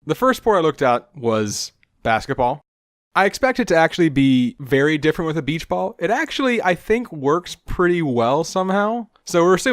The first sport I looked at was basketball. I expect it to actually be very different with a beach ball. It actually, I think, works pretty well somehow. So I'm just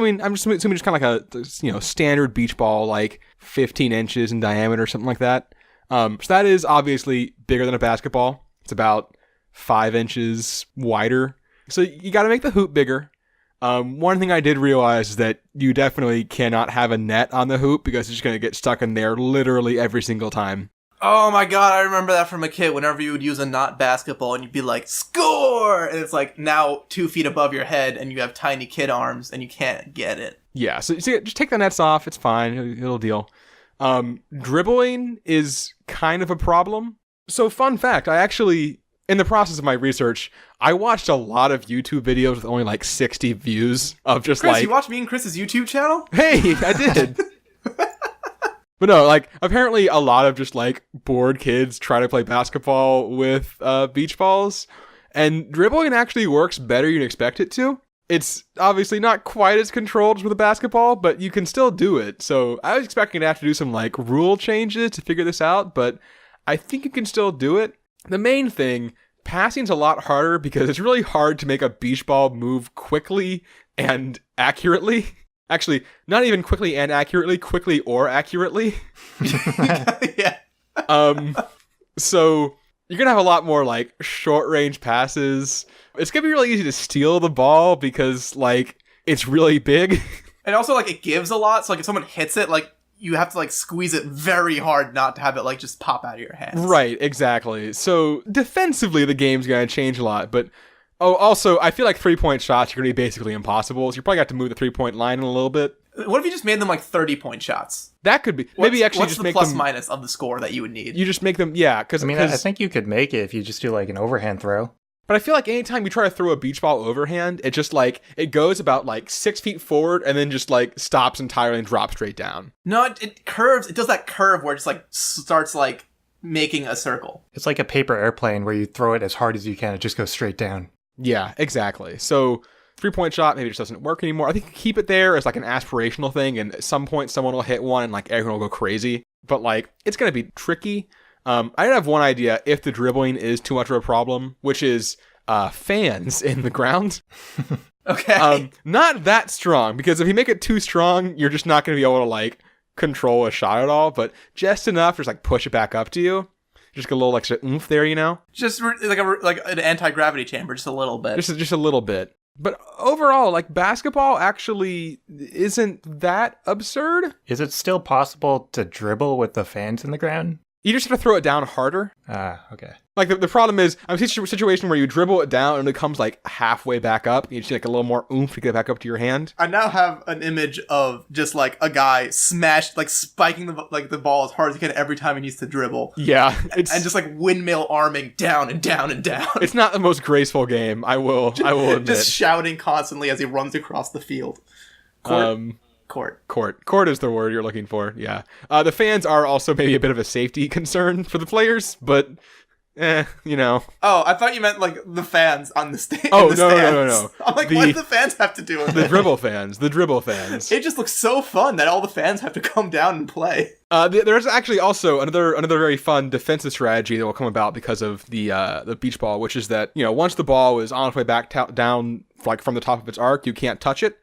assuming just kind of like a standard beach ball, like 15 inches in diameter, something like that. So that is obviously bigger than a basketball. It's about 5 inches wider. So you got to make the hoop bigger. One thing I did realize is that you definitely cannot have a net on the hoop because it's just going to get stuck in there literally every single time. Oh my god, I remember that from a kid whenever you would use a not basketball and you'd be like, score! And it's like now 2 feet above your head and you have tiny kid arms and you can't get it. Yeah, so just take the nets off. It's fine. It'll deal. Dribbling is kind of a problem. So fun fact, I actually, in the process of my research, I watched a lot of YouTube videos with only like 60 views of just Chris, you watched me and Chris's YouTube channel? Hey, I did. But no, like, apparently a lot of just, like, bored kids try to play basketball with beach balls, and dribbling actually works better than you'd expect it to. It's obviously not quite as controlled as with a basketball, but you can still do it. So I was expecting to have to do some, like, rule changes to figure this out, but I think you can still do it. The main thing, passing's a lot harder because it's really hard to make a beach ball move quickly and accurately. Actually, not even quickly and accurately, quickly or accurately. Yeah. So you're going to have a lot more like short range passes. It's going to be really easy to steal the ball because like it's really big. And also like it gives a lot. So like if someone hits it, like you have to like squeeze it very hard not to have it like just pop out of your hands. Right, exactly. So defensively, the game's going to change a lot, but also, I feel like 3-point shots are going to be basically impossible, so you probably have to move the 3-point line in a little bit. What if you just made them like 30-point shots? That could be. Maybe actually what's just the make plus them minus of the score that you would need? You just make them, yeah. Cause, I think you could make it if you just do like an overhand throw. But I feel like anytime you try to throw a beach ball overhand, it just like, it goes about like 6 feet forward and then just like stops entirely and drops straight down. No, it curves. It does that curve where it just like starts like making a circle. It's like a paper airplane where you throw it as hard as you can. It just goes straight down. Yeah, exactly. So 3-point shot maybe just doesn't work anymore. I think you keep it there as like an aspirational thing, and at some point someone will hit one and like everyone will go crazy. But like it's gonna be tricky. I did have one idea if the dribbling is too much of a problem, which is fans in the ground. Okay. Not that strong, because if you make it too strong, you're just not gonna be able to like control a shot at all. But just enough to just like push it back up to you. Just get a little extra oomph there, you know? Just like an anti-gravity chamber, just a little bit. Just a little bit. But overall, like, basketball actually isn't that absurd. Is it still possible to dribble with the fans in the ground? You just have to throw it down harder. Okay. Like, the problem is, I'm seeing a situation where you dribble it down and it comes, like, halfway back up. You just need, like, a little more oomph to get it back up to your hand. I now have an image of just, like, a guy smashed, like, spiking the ball as hard as he can every time he needs to dribble. Yeah. And just, like, windmill arming down and down and down. It's not the most graceful game, I will admit. Just shouting constantly as he runs across the field. Court is the word you're looking for, yeah. The fans are also maybe a bit of a safety concern for the players, but, you know. Oh, I thought you meant, like, the fans on the stage. Oh, no. I'm like, what do the fans have to do with it? The dribble fans. It just looks so fun that all the fans have to come down and play. There's actually also another very fun defensive strategy that will come about because of the beach ball, which is that, you know, once the ball is on its way back down, like, from the top of its arc, you can't touch it.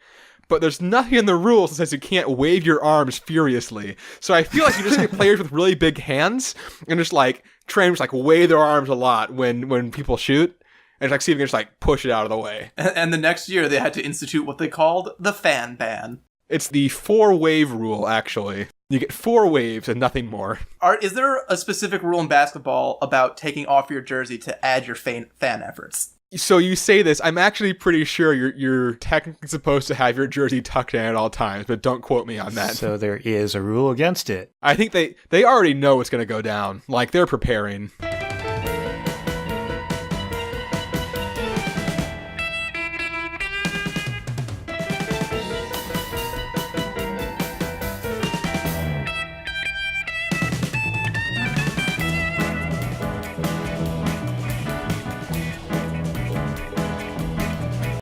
But there's nothing in the rules that says you can't wave your arms furiously. So I feel like you just get players with really big hands and just like train just like wave their arms a lot when people shoot. And just like see if you can just like push it out of the way. And the next year they had to institute what they called the fan ban. It's the 4-wave rule, actually. You get 4 waves and nothing more. Is there a specific rule in basketball about taking off your jersey to add your fan efforts? So you say this, I'm actually pretty sure you're technically supposed to have your jersey tucked in at all times, but don't quote me on that. So there is a rule against it. I think they already know it's going to go down. Like, they're preparing.